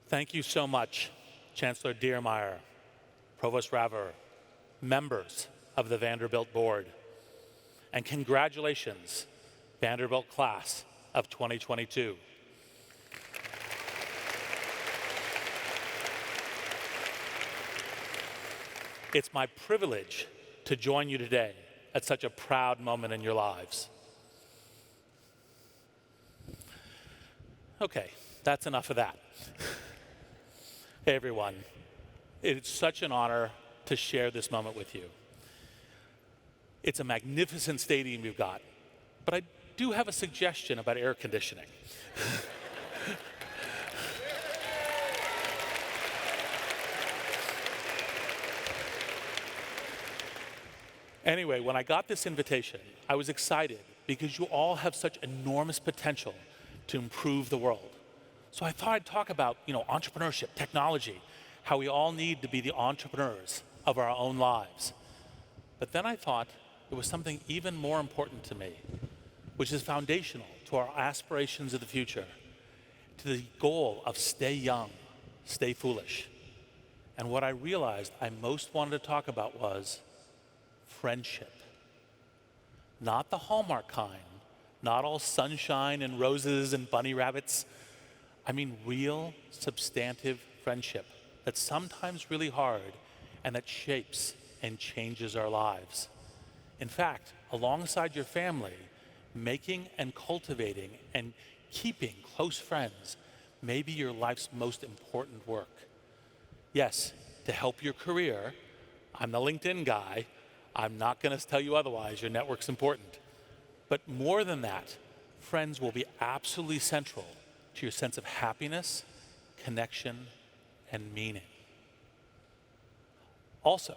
Thank you so much, Chancellor Diermeyer, Provost Raver, members of the Vanderbilt Board, and congratulations, Vanderbilt class of 2022. It's my privilege to join you today at such a proud moment in your lives. Okay, that's enough of that. Hey everyone, it's such an honor to share this moment with you. It's a magnificent stadium you've got, but I do have a suggestion about air conditioning. Anyway, when I got this invitation, I was excited because you all have such enormous potential to improve the world. So I thought I'd talk about, entrepreneurship, technology, how we all need to be the entrepreneurs of our own lives. But then I thought it was something even more important to me, which is foundational to our aspirations of the future, to the goal of stay young, stay foolish. And what I realized I most wanted to talk about was friendship. Not the Hallmark kind, not all sunshine and roses and bunny rabbits. I mean real, substantive friendship that's sometimes really hard and that shapes and changes our lives. In fact, alongside your family, making and cultivating and keeping close friends may be your life's most important work. Yes, to help your career, I'm the LinkedIn guy. I'm not going to tell you otherwise. Your network's important. But more than that, friends will be absolutely central to your sense of happiness, connection, and meaning. Also,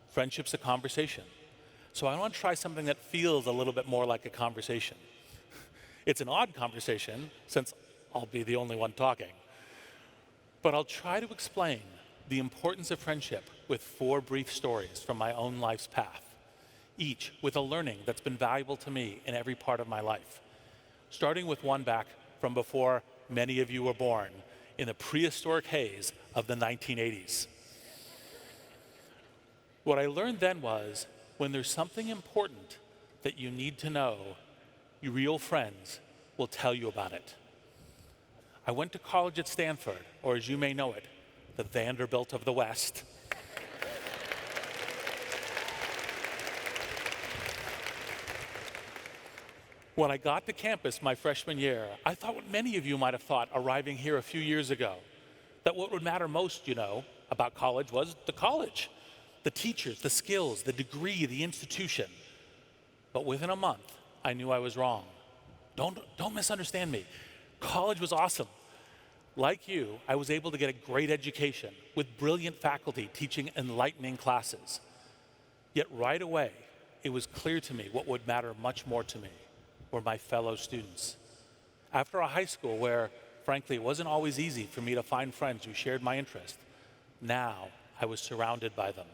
friendship's a conversation. So I want to try something that feels a little bit more like a conversation. It's an odd conversation, since I'll be the only one talking. But I'll try to explain the importance of friendship with 4 brief stories from my own life's path, each with a learning that's been valuable to me in every part of my life. Starting with one back from before many of you were born, in the prehistoric haze of the 1980s. What I learned then was, when there's something important that you need to know, your real friends will tell you about it. I went to college at Stanford, or as you may know it, the Vanderbilt of the West. When I got to campus my freshman year, I thought what many of you might have thought arriving here a few years ago, that what would matter most, about college was the college, the teachers, the skills, the degree, the institution. But within a month, I knew I was wrong. Don't misunderstand me. College was awesome. Like you, I was able to get a great education with brilliant faculty teaching enlightening classes. Yet right away, it was clear to me what would matter much more to me were my fellow students. After a high school where, frankly, it wasn't always easy for me to find friends who shared my interest, now I was surrounded by them.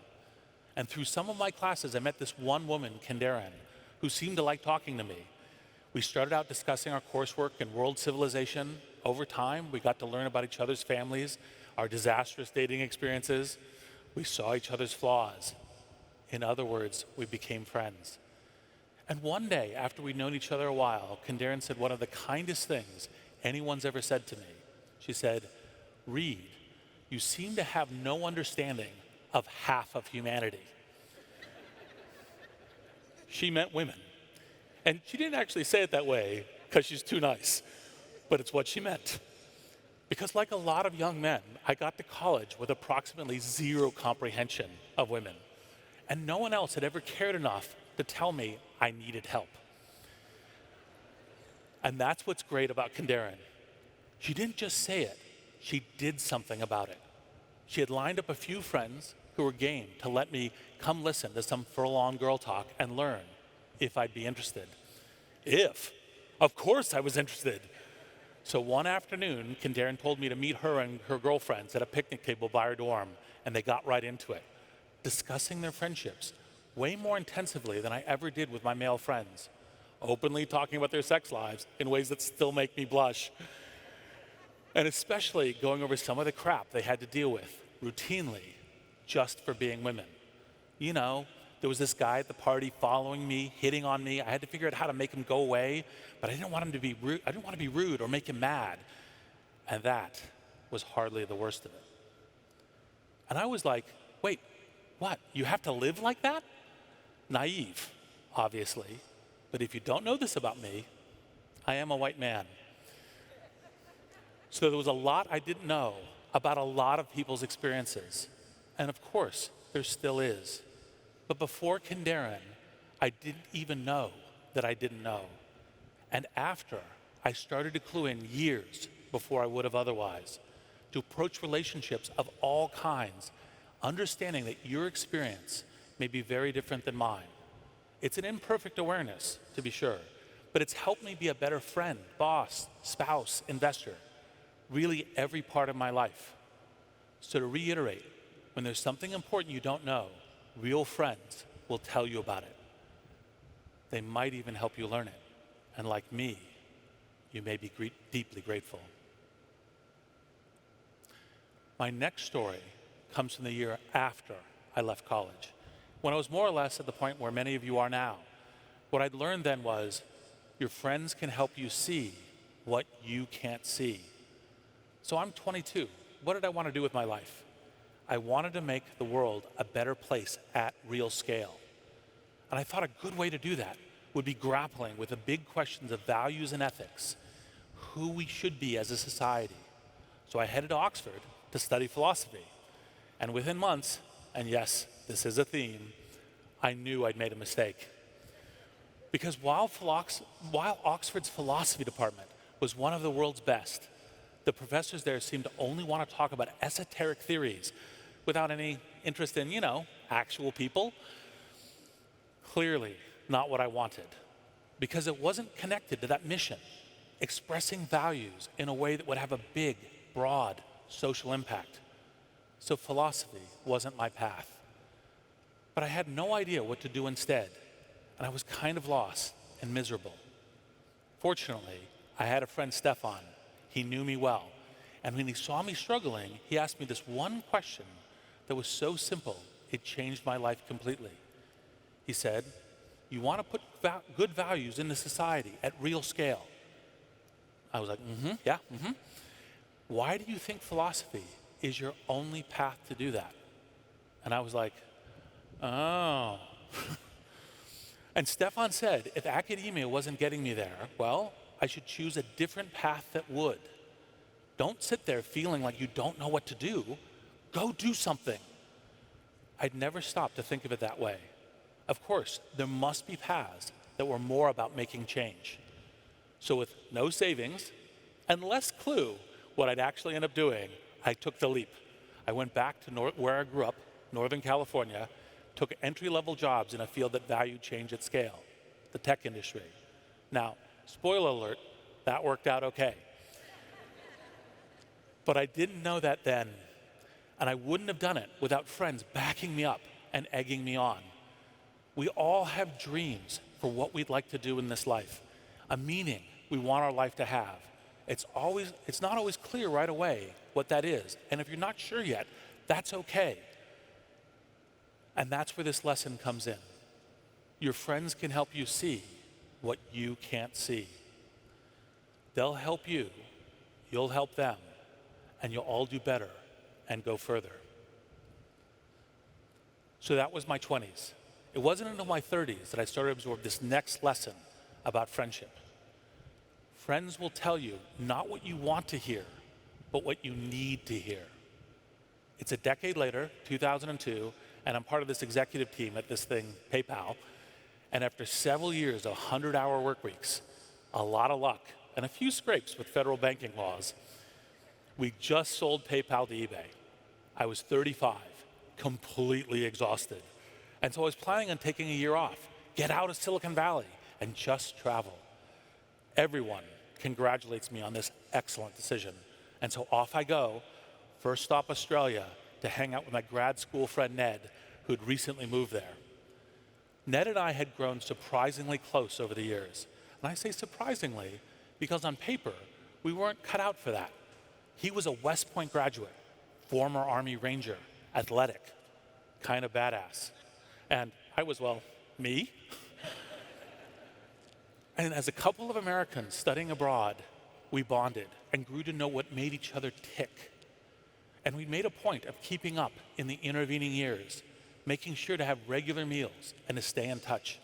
And through some of my classes, I met this one woman, Kendaren, who seemed to like talking to me. We started out discussing our coursework in world civilization. Over time, we got to learn about each other's families, our disastrous dating experiences. We saw each other's flaws. In other words, we became friends. And one day, after we'd known each other a while, Kendaren said one of the kindest things anyone's ever said to me. She said, "Reid, you seem to have no understanding of half of humanity." She meant women. And she didn't actually say it that way because she's too nice, but it's what she meant. Because like a lot of young men, I got to college with approximately 0 comprehension of women. And no one else had ever cared enough to tell me I needed help. And that's what's great about Kendaren. She didn't just say it, she did something about it. She had lined up a few friends who were game to let me come listen to some furlong girl talk and learn if I'd be interested. Of course I was interested. So one afternoon, Kendaren told me to meet her and her girlfriends at a picnic table by her dorm, and they got right into it, discussing their friendships way more intensively than I ever did with my male friends, openly talking about their sex lives in ways that still make me blush. And especially going over some of the crap they had to deal with routinely just for being women. You know, there was this guy at the party following me, hitting on me. I had to figure out how to make him go away, but I didn't want him to be rude. I didn't want to be rude or make him mad. And that was hardly the worst of it. And I was like, wait, what? You have to live like that? Naive, obviously. But if you don't know this about me, I am a white man. So there was a lot I didn't know about a lot of people's experiences. And of course, there still is. But before Kindaren, I didn't even know that I didn't know. And after, I started to clue in years before I would have otherwise, to approach relationships of all kinds, understanding that your experience may be very different than mine. It's an imperfect awareness, to be sure, but it's helped me be a better friend, boss, spouse, investor, really every part of my life. So to reiterate, when there's something important you don't know, real friends will tell you about it. They might even help you learn it. And like me, you may be deeply grateful. My next story comes from the year after I left college, when I was more or less at the point where many of you are now. What I'd learned then was, your friends can help you see what you can't see. So I'm 22. What did I want to do with my life? I wanted to make the world a better place at real scale. And I thought a good way to do that would be grappling with the big questions of values and ethics, who we should be as a society. So I headed to Oxford to study philosophy. And within months, and yes, this is a theme, I knew I'd made a mistake. Because while Oxford's philosophy department was one of the world's best, the professors there seemed to only want to talk about esoteric theories without any interest in, actual people. Clearly not what I wanted, because it wasn't connected to that mission, expressing values in a way that would have a big, broad social impact. So philosophy wasn't my path. But I had no idea what to do instead, and I was kind of lost and miserable. Fortunately, I had a friend, Stefan. He knew me well, and when he saw me struggling, he asked me this one question that was so simple, it changed my life completely. He said, you want to put good values into society at real scale? I was like, yeah. Why do you think philosophy is your only path to do that? And I was like, oh. And Stefan said, if academia wasn't getting me there, well, I should choose a different path that would. Don't sit there feeling like you don't know what to do. Go do something. I'd never stopped to think of it that way. Of course, there must be paths that were more about making change. So with no savings and less clue what I'd actually end up doing, I took the leap. I went back to where I grew up, Northern California, took entry-level jobs in a field that valued change at scale, the tech industry. Now, spoiler alert, that worked out okay. But I didn't know that then, and I wouldn't have done it without friends backing me up and egging me on. We all have dreams for what we'd like to do in this life, a meaning we want our life to have. It's not always clear right away what that is, and if you're not sure yet, that's okay. And that's where this lesson comes in. Your friends can help you see what you can't see. They'll help you, you'll help them, and you'll all do better and go further. So that was my 20s. It wasn't until my 30s that I started to absorb this next lesson about friendship. Friends will tell you not what you want to hear, but what you need to hear. It's a decade later, 2002, and I'm part of this executive team at this thing, PayPal. And after several years of 100-hour work weeks, a lot of luck, and a few scrapes with federal banking laws, we just sold PayPal to eBay. I was 35, completely exhausted. And so I was planning on taking a year off, get out of Silicon Valley, and just travel. Everyone congratulates me on this excellent decision. And so off I go, first stop Australia, to hang out with my grad school friend Ned, who had recently moved there. Ned and I had grown surprisingly close over the years. And I say surprisingly because on paper, we weren't cut out for that. He was a West Point graduate, former Army Ranger, athletic, kind of badass. And I was, well, me. And as a couple of Americans studying abroad, we bonded and grew to know what made each other tick. And we made a point of keeping up in the intervening years, making sure to have regular meals and to stay in touch.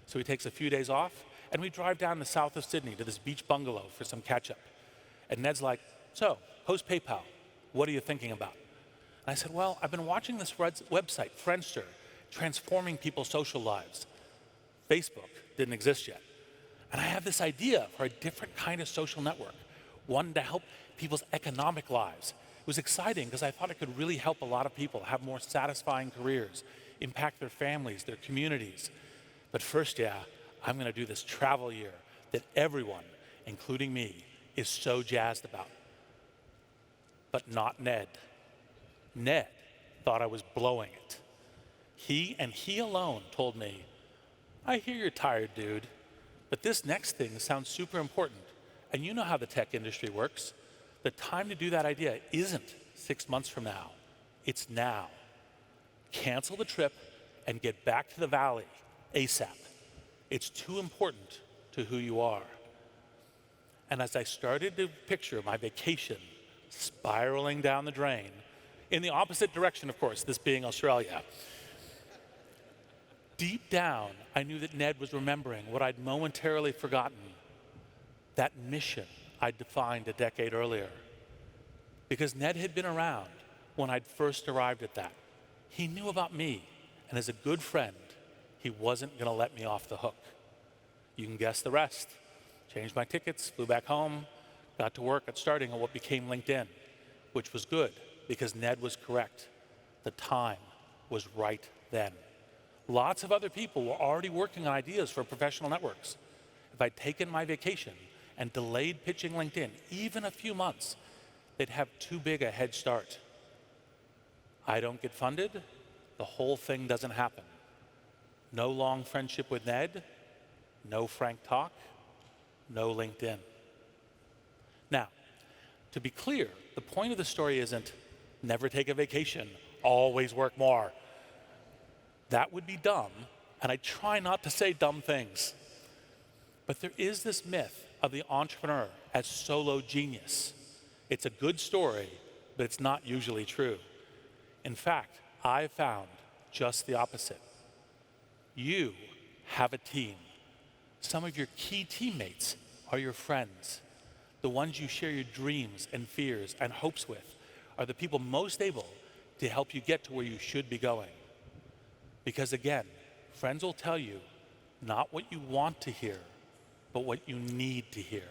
So he takes a few days off, and we drive down the south of Sydney to this beach bungalow for some catch-up. And Ned's like, so, post PayPal, what are you thinking about? And I said, well, I've been watching this website, Friendster, transforming people's social lives. Facebook didn't exist yet. And I have this idea for a different kind of social network, one to help people's economic lives. It was exciting because I thought it could really help a lot of people have more satisfying careers, impact their families, their communities. But first, I'm going to do this travel year that everyone, including me, is so jazzed about. But not Ned. Ned thought I was blowing it. He alone told me, I hear you're tired, dude, but this next thing sounds super important. And you know how the tech industry works. The time to do that idea isn't 6 months from now. It's now. Cancel the trip and get back to the valley ASAP. It's too important to who you are. And as I started to picture my vacation spiraling down the drain, in the opposite direction, of course, this being Australia, deep down, I knew that Ned was remembering what I'd momentarily forgotten, that mission I'd defined a decade earlier. Because Ned had been around when I'd first arrived at that. He knew about me, and as a good friend, he wasn't going to let me off the hook. You can guess the rest. Changed my tickets, flew back home, got to work at starting on what became LinkedIn, which was good because Ned was correct. The time was right then. Lots of other people were already working on ideas for professional networks. If I'd taken my vacation and delayed pitching LinkedIn even a few months, they'd have too big a head start. I don't get funded, the whole thing doesn't happen. No long friendship with Ned, no frank talk, no LinkedIn. Now, to be clear, the point of the story isn't never take a vacation, always work more. That would be dumb, and I try not to say dumb things. But there is this myth of the entrepreneur as solo genius. It's a good story, but it's not usually true. In fact, I've found just the opposite. You have a team. Some of your key teammates are your friends. The ones you share your dreams and fears and hopes with are the people most able to help you get to where you should be going. Because again, friends will tell you not what you want to hear, but what you need to hear.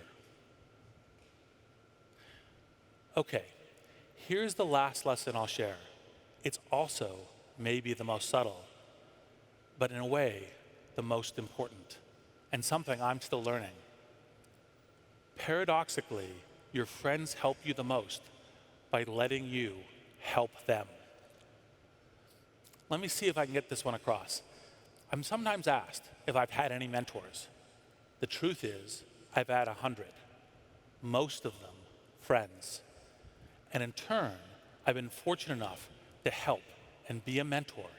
Okay, here's the last lesson I'll share. It's also maybe the most subtle, but in a way, the most important, and something I'm still learning. Paradoxically, your friends help you the most by letting you help them. Let me see if I can get this one across. I'm sometimes asked if I've had any mentors. The truth is, I've had 100, most of them friends. And in turn, I've been fortunate enough to help and be a mentor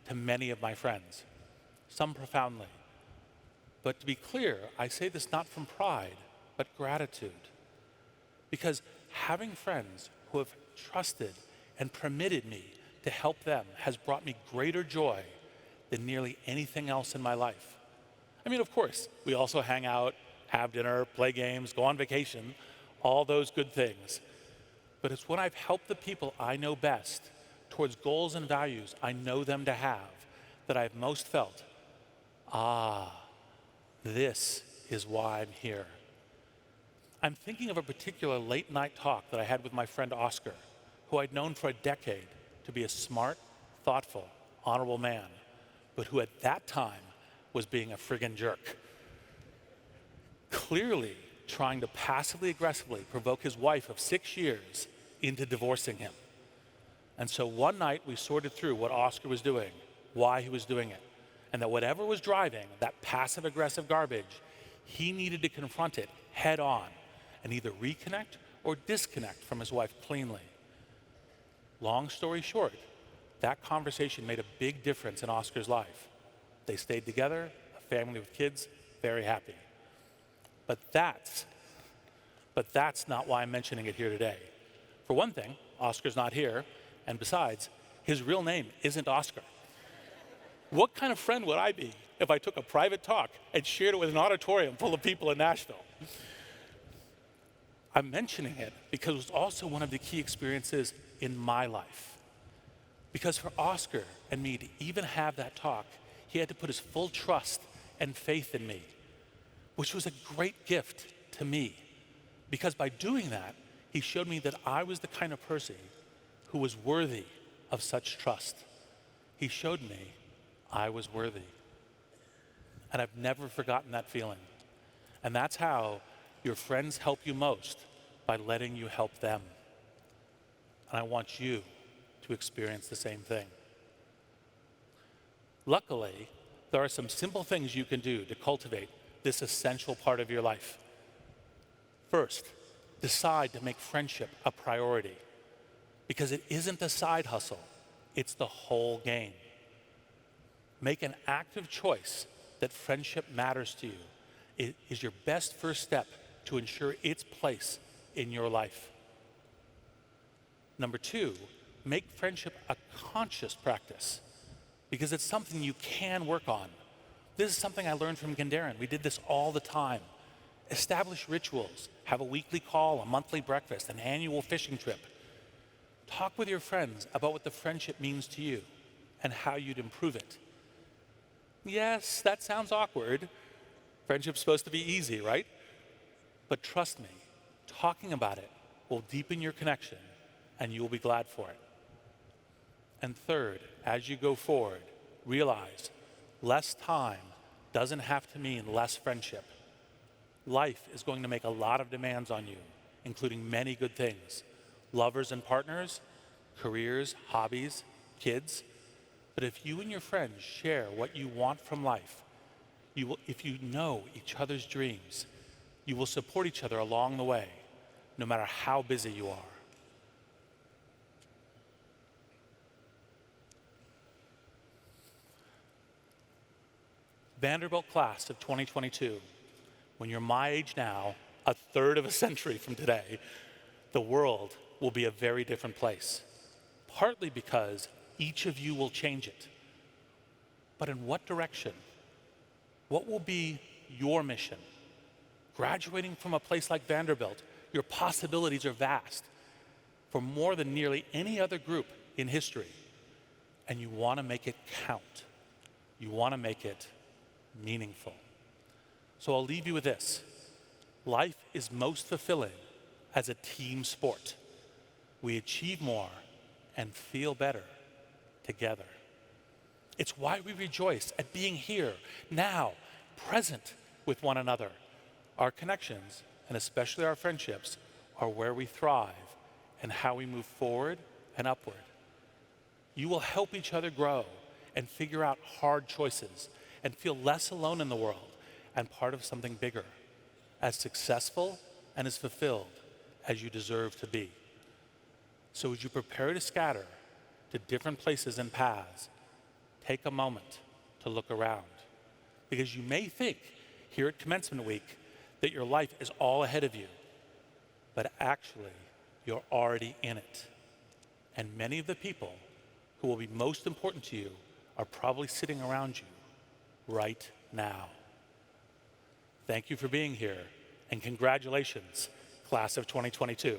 to many of my friends, some profoundly. But to be clear, I say this not from pride, but gratitude. Because having friends who have trusted and permitted me to help them has brought me greater joy than nearly anything else in my life. I mean, of course, we also hang out, have dinner, play games, go on vacation, all those good things. But it's when I've helped the people I know best towards goals and values I know them to have that I've most felt, this is why I'm here. I'm thinking of a particular late night talk that I had with my friend Oscar, who I'd known for a decade to be a smart, thoughtful, honorable man, but who at that time was being a friggin' jerk. Clearly trying to passively aggressively provoke his wife of 6 years into divorcing him. And so one night we sorted through what Oscar was doing, why he was doing it, and that whatever was driving that passive aggressive garbage, he needed to confront it head on and either reconnect or disconnect from his wife cleanly. Long story short, that conversation made a big difference in Oscar's life. They stayed together, a family with kids, very happy. But that's not why I'm mentioning it here today. For one thing, Oscar's not here, and besides, his real name isn't Oscar. What kind of friend would I be if I took a private talk and shared it with an auditorium full of people in Nashville? I'm mentioning it because it was also one of the key experiences in my life. Because for Oscar and me to even have that talk, he had to put his full trust and faith in me, which was a great gift to me. Because by doing that, he showed me that I was the kind of person who was worthy of such trust. He showed me I was worthy. And I've never forgotten that feeling. And that's how your friends help you most, by letting you help them. And I want you to experience the same thing. Luckily, there are some simple things you can do to cultivate this essential part of your life. First, decide to make friendship a priority, because it isn't a side hustle, it's the whole game. Make an active choice that friendship matters to you. It is your best first step to ensure its place in your life. Number two, make friendship a conscious practice, because it's something you can work on. This is something I learned from Gandharan. We did this all the time. Establish rituals, have a weekly call, a monthly breakfast, an annual fishing trip. Talk with your friends about what the friendship means to you and how you'd improve it. Yes, that sounds awkward. Friendship's supposed to be easy, right? But trust me, talking about it will deepen your connection and you will be glad for it. And third, as you go forward, realize less time doesn't have to mean less friendship. Life is going to make a lot of demands on you, including many good things. Lovers and partners, careers, hobbies, kids. But if you and your friends share what you want from life, if you know each other's dreams, you will support each other along the way, no matter how busy you are. Vanderbilt class of 2022, when you're my age now, a third of a century from today, the world will be a very different place. Partly because each of you will change it. But in what direction? What will be your mission? Graduating from a place like Vanderbilt, your possibilities are vast for more than nearly any other group in history. And you want to make it count. You want to make it meaningful. So I'll leave you with this. Life is most fulfilling as a team sport. We achieve more and feel better together. It's why we rejoice at being here, now, present with one another. Our connections, and especially our friendships, are where we thrive and how we move forward and upward. You will help each other grow and figure out hard choices and feel less alone in the world and part of something bigger, as successful and as fulfilled as you deserve to be. So as you prepare to scatter to different places and paths, take a moment to look around. Because you may think here at commencement week that your life is all ahead of you, but actually you're already in it. And many of the people who will be most important to you are probably sitting around you right now. Thank you for being here, and congratulations, class of 2022.